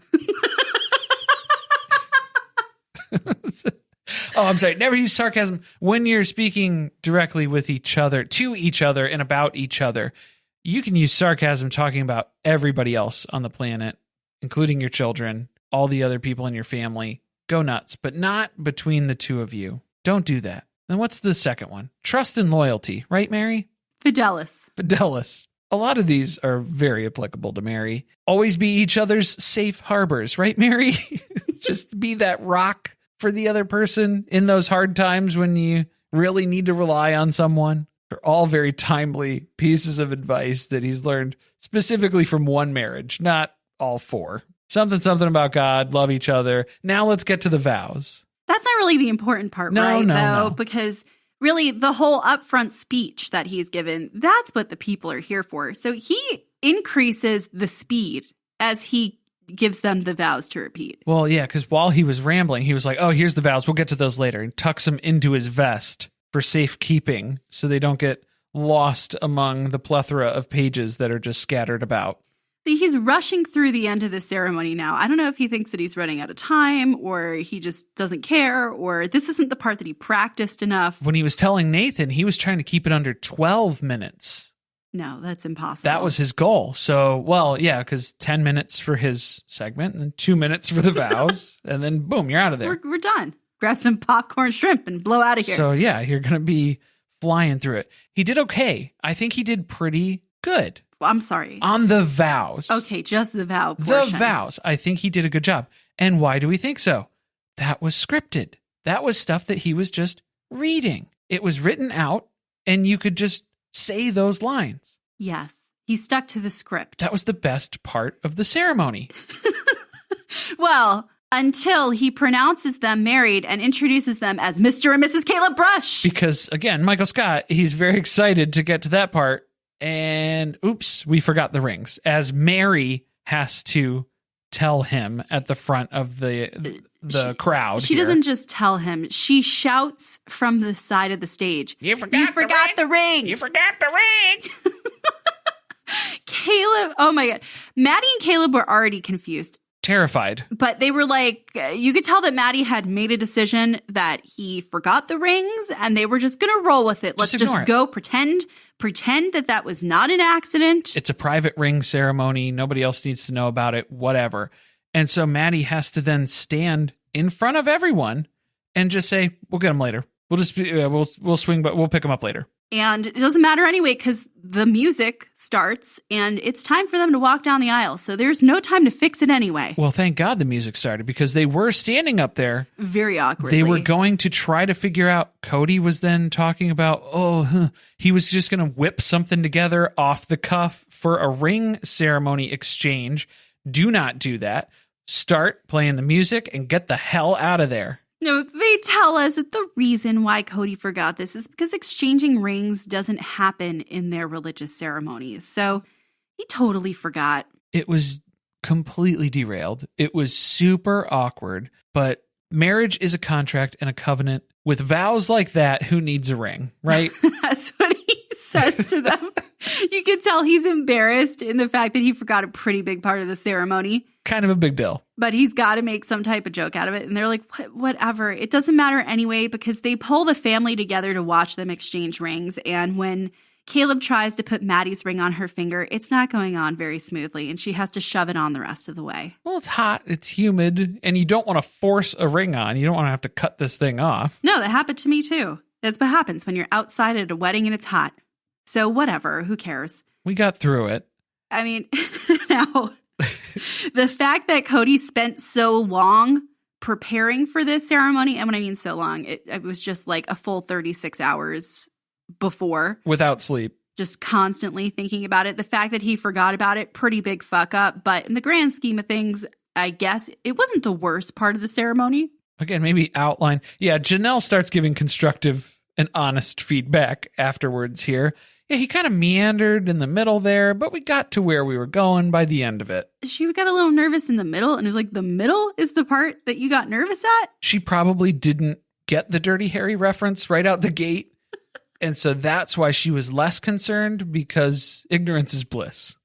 Oh, I'm sorry. Never use sarcasm when you're speaking directly with each other, to each other, and about each other. You can use sarcasm talking about everybody else on the planet, including your children, all the other people in your family. Go nuts, but not between the two of you. Don't do that. Then what's the second one? Trust and loyalty, right, Meri? Fidelis. Fidelis. A lot of these are very applicable to Meri. Always be each other's safe harbors, right, Meri? Just be that rock for the other person in those hard times when you really need to rely on someone. They're all very timely pieces of advice that he's learned specifically from one marriage, not all 4. Something about God, love each other. Now let's get to the vows. That's not really the important part, right? No. Because really the whole upfront speech that he's given, that's what the people are here for. So he increases the speed as he gives them the vows to repeat. Well, yeah, because while he was rambling, he was like, oh, here's the vows. We'll get to those later. And tucks them into his vest for safekeeping so they don't get lost among the plethora of pages that are just scattered about. He's rushing through the end of the ceremony now. I don't know if he thinks that he's running out of time or he just doesn't care or this isn't the part that he practiced enough. When he was telling Nathan, he was trying to keep it under 12 minutes. No, that's impossible. That was his goal. So, well, yeah, because 10 minutes for his segment and then 2 minutes for the vows. And then, boom, you're out of there. We're done. Grab some popcorn shrimp and blow out of here. So, yeah, you're going to be flying through it. He did okay. I think he did pretty good. I'm sorry. On the vows. Okay, just the vow portion. The vows. I think he did a good job. And why do we think so? That was scripted. That was stuff that he was just reading. It was written out, and you could just say those lines. Yes. He stuck to the script. That was the best part of the ceremony. Well, until he pronounces them married and introduces them as Mr. and Mrs. Caleb Brush. Because, again, Michael Scott, he's very excited to get to that part. And oops, we forgot the rings. As Meri has to tell him at the front of the crowd. She doesn't just tell him. She shouts from the side of the stage. You forgot the ring. You forgot the ring. Caleb. Oh my God. Maddie and Caleb were already confused. Terrified. But they were like, you could tell that Maddie had made a decision that he forgot the rings and they were just going to roll with it. Let's just go pretend that was not an accident. It's a private ring ceremony. Nobody else needs to know about it, whatever. And so Maddie has to then stand in front of everyone and just say, we'll get them later. We'll just we'll swing, but we'll pick them up later. And it doesn't matter anyway, because the music starts and it's time for them to walk down the aisle. So there's no time to fix it anyway. Well, thank God the music started because they were standing up there. Very awkwardly. They were going to try to figure out. Kody was then talking about, he was just going to whip something together off the cuff for a ring ceremony exchange. Do not do that. Start playing the music and get the hell out of there. No, they tell us that the reason why Kody forgot this is because exchanging rings doesn't happen in their religious ceremonies. So he totally forgot. It was completely derailed. It was super awkward, but marriage is a contract and a covenant. With vows like that, who needs a ring, right? That's what he says to them. You can tell he's embarrassed in the fact that he forgot a pretty big part of the ceremony. Kind of a big deal. But he's got to make some type of joke out of it. And they're like, whatever. It doesn't matter anyway, because they pull the family together to watch them exchange rings. And when Caleb tries to put Maddie's ring on her finger. It's not going on very smoothly, and she has to shove it on the rest of the way. Well, it's hot, it's humid, and you don't want to force a ring on. You don't want to have to cut this thing off. No, that happened to me too. That's what happens when you're outside at a wedding and it's hot. So whatever, who cares? We got through it. I mean, now, the fact that Kody spent so long preparing for this ceremony, and when I mean so long, it was just like a full 36 hours before. Without sleep. Just constantly thinking about it. The fact that he forgot about it, pretty big fuck up. But in the grand scheme of things, I guess it wasn't the worst part of the ceremony. Again, maybe outline. Yeah, Janelle starts giving constructive and honest feedback afterwards here. Yeah, he kind of meandered in the middle there, but we got to where we were going by the end of it. She got a little nervous in the middle, and it was like, the middle is the part that you got nervous at? She probably didn't get the Dirty Harry reference right out the gate. And so that's why she was less concerned, because ignorance is bliss.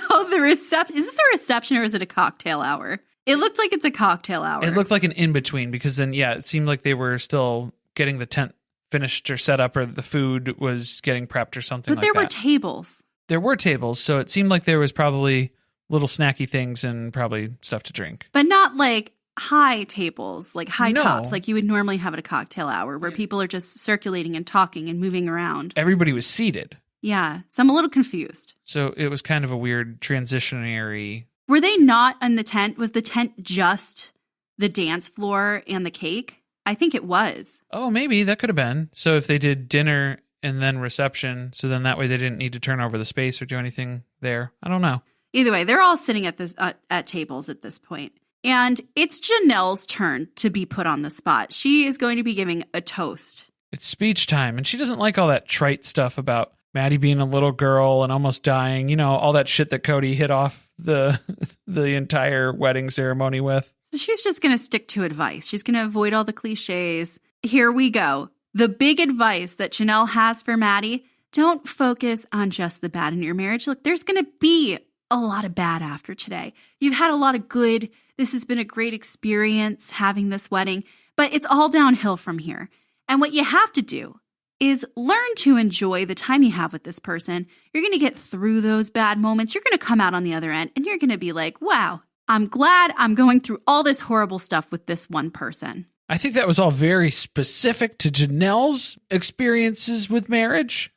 Oh, the reception. Is this a reception or is it a cocktail hour? It looked like it's a cocktail hour. It looked like an in-between, because then, yeah, it seemed like they were still getting the tent finished or set up, or the food was getting prepped or something like that. But there were tables. There were tables, so it seemed like there was probably little snacky things and probably stuff to drink. But not like high tables, like high No. tops, like you would normally have at a cocktail hour where people are just circulating and talking and moving around. Everybody was seated. Yeah, so I'm a little confused. So it was kind of a weird transitionary. Were they not in the tent? Was the tent just the dance floor and the cake? I think it was. Oh, maybe that could have been. So if they did dinner and then reception, so then that way they didn't need to turn over the space or do anything there. I don't know. Either way, they're all sitting at this at tables at this point. And it's Janelle's turn to be put on the spot. She is going to be giving a toast. It's speech time, and she doesn't like all that trite stuff about Maddie being a little girl and almost dying. You know, all that shit that Kody hit off the entire wedding ceremony with. So she's just going to stick to advice. She's going to avoid all the cliches. Here we go. The big advice that Janelle has for Maddie: don't focus on just the bad in your marriage. Look, there's going to be a lot of bad after today. You've had a lot of good. This has been a great experience having this wedding, but it's all downhill from here. And what you have to do is learn to enjoy the time you have with this person. You're going to get through those bad moments. You're going to come out on the other end, and you're going to be like, wow, I'm glad I'm going through all this horrible stuff with this one person. I think that was all very specific to Janelle's experiences with marriage.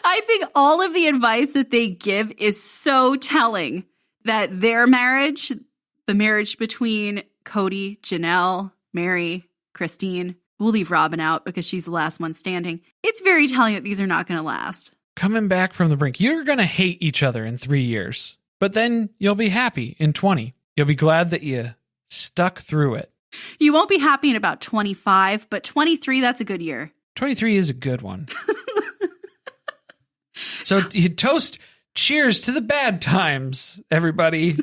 I think all of the advice that they give is so telling that their marriage, the marriage between Kody, Janelle, Meri, Christine, we'll leave Robin out because she's the last one standing. It's very telling that these are not going to last. Coming back from the brink, you're going to hate each other in 3 years. But then you'll be happy in 20. You'll be glad that you stuck through it. You won't be happy in about 25, but 23, that's a good year. 23 is a good one. So you toast, cheers to the bad times, everybody.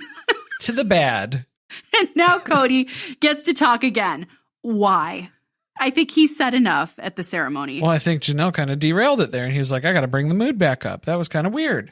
To the bad. And now Kody gets to talk again. Why? I think he said enough at the ceremony. Well, I think Janelle kind of derailed it there. And he was like, I got to bring the mood back up. That was kind of weird.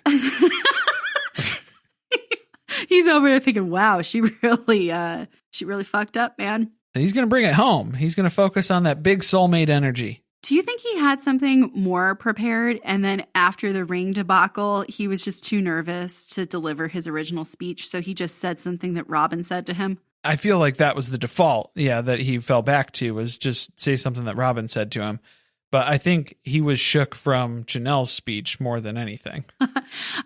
He's over there thinking, wow, she really fucked up, man. He's going to bring it home. He's going to focus on that big soulmate energy. Do you think he had something more prepared, and then after the ring debacle, he was just too nervous to deliver his original speech, so he just said something that Robin said to him? I feel like that was the default, that he fell back to, was just say something that Robin said to him. But I think he was shook from Janelle's speech more than anything.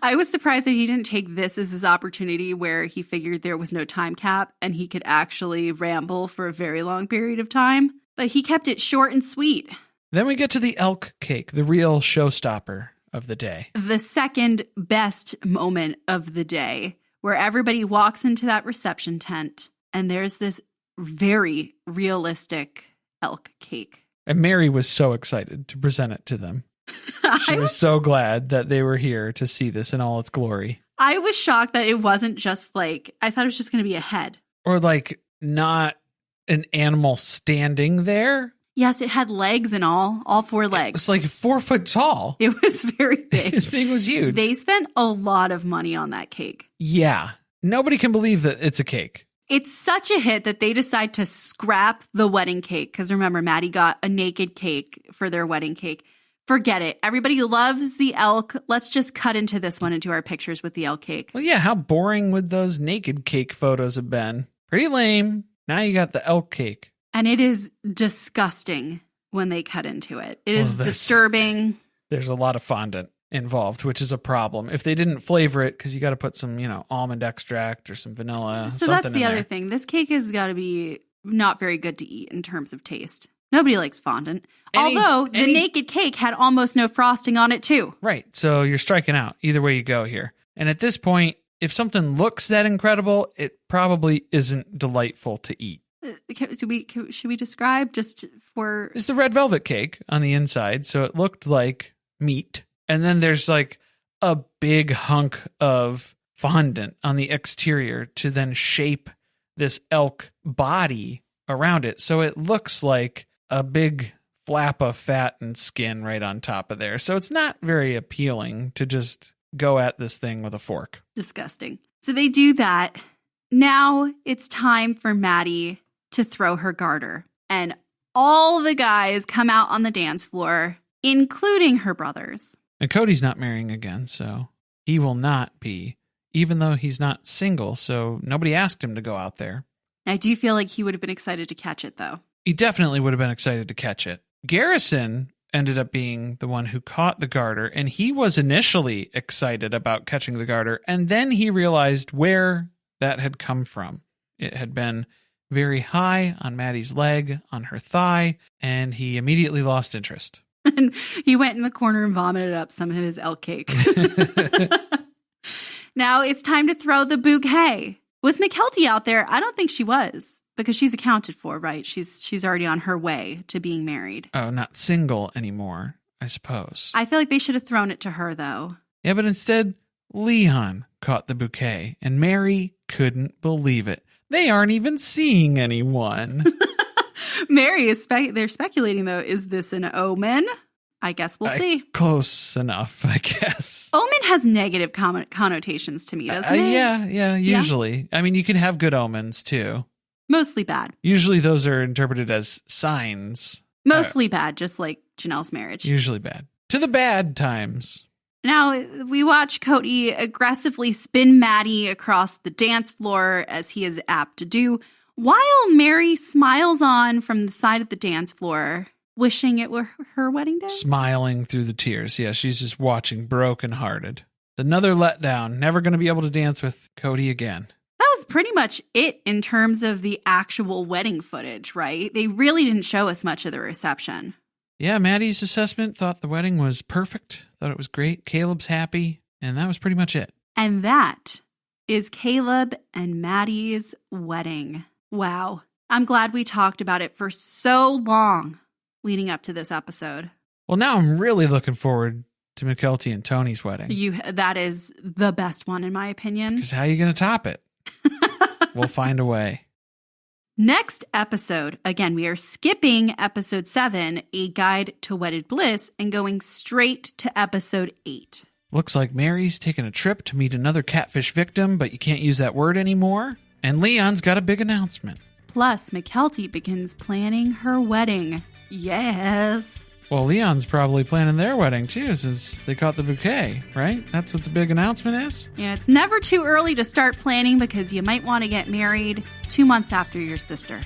I was surprised that he didn't take this as his opportunity where he figured there was no time cap and he could actually ramble for a very long period of time. But he kept it short and sweet. Then we get to the elk cake, the real showstopper of the day. The second best moment of the day, where everybody walks into that reception tent and there's this very realistic elk cake. And Meri was so excited to present it to them. She was so glad that they were here to see this in all its glory. I was shocked that it wasn't just like, I thought it was just going to be a head. Or like not an animal standing there. Yes, it had legs and all 4 legs. It was like 4 foot tall. It was very big. The thing was huge. They spent a lot of money on that cake. Yeah. Nobody can believe that it's a cake. It's such a hit that they decide to scrap the wedding cake. Because remember, Maddie got a naked cake for their wedding cake Forget it. Everybody loves the elk. Let's just cut into this one and do our pictures with the elk cake. Well, yeah, how boring would those naked cake photos have been? Pretty lame. Now you got the elk cake. And it is disgusting when they cut into it. It is disturbing. There's a lot of fondant involved, which is a problem. If they didn't flavor it, because you got to put some, almond extract or some vanilla. So that's the other thing. This cake has got to be not very good to eat in terms of taste. Nobody likes fondant. Although the naked cake had almost no frosting on it too. Right. So you're striking out either way you go here. And at this point, if something looks that incredible, it probably isn't delightful to eat. Should we describe just for... It's the red velvet cake on the inside. So it looked like meat. And then there's like a big hunk of fondant on the exterior to then shape this elk body around it. So it looks like a big flap of fat and skin right on top of there. So it's not very appealing to just go at this thing with a fork. Disgusting. So they do that. Now it's time for Maddie to throw her garter. And all the guys come out on the dance floor, including her brothers. And Kody's not marrying again, so he will not be, even though he's not single, so nobody asked him to go out there. I do feel like he would have been excited to catch it, though. He definitely would have been excited to catch it. Garrison ended up being the one who caught the garter, and he was initially excited about catching the garter, and then he realized where that had come from. It had been very high on Maddie's leg, on her thigh, and he immediately lost interest. And he went in the corner and vomited up some of his elk cake. Now it's time to throw the bouquet. Was McKelty out there? I don't think she was, because she's accounted for, right? She's already on her way to being married. Oh, not single anymore, I suppose. I feel like they should have thrown it to her, though. Yeah, but instead, Leon caught the bouquet, and Meri couldn't believe it. They aren't even seeing anyone. Meri is they're speculating, though, is this an omen? I guess we'll see. Close enough, I guess. Omen has negative connotations to me, doesn't it? Yeah, usually. Yeah? I mean, you can have good omens, too. Mostly bad. Usually those are interpreted as signs. Mostly bad, just like Janelle's marriage. Usually bad. To the bad times. Now, we watch Kody aggressively spin Maddie across the dance floor, as he is apt to do, while Meri smiles on from the side of the dance floor, wishing it were her wedding day. Smiling through the tears. Yeah, she's just watching brokenhearted. Another letdown. Never going to be able to dance with Kody again. That was pretty much it in terms of the actual wedding footage, right? They really didn't show us much of the reception. Yeah, Maddie's assessment thought the wedding was perfect, thought it was great. Caleb's happy, and that was pretty much it. And that is Caleb and Maddie's wedding. Wow. I'm glad we talked about it for so long leading up to this episode. Well, now I'm really looking forward to McKelty and Tony's wedding. That is the best one, in my opinion. Because how are you going to top it? We'll find a way. Next episode, again, we are skipping episode 7, A Guide to Wedded Bliss, and going straight to episode 8. Looks like Meri's taking a trip to meet another catfish victim, but you can't use that word anymore. And Leon's got a big announcement. Plus, McKelty begins planning her wedding. Yes. Well, Leon's probably planning their wedding, too, since they caught the bouquet, right? That's what the big announcement is? Yeah, it's never too early to start planning because you might want to get married 2 months after your sister.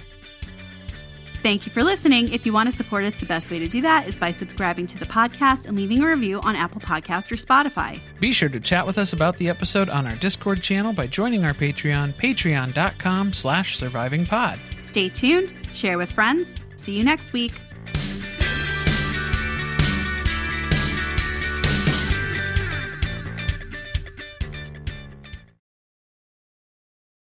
Thank you for listening. If you want to support us, the best way to do that is by subscribing to the podcast and leaving a review on Apple Podcasts or Spotify. Be sure to chat with us about the episode on our Discord channel by joining our Patreon, patreon.com/survivingpod. Stay tuned, share with friends. See you next week.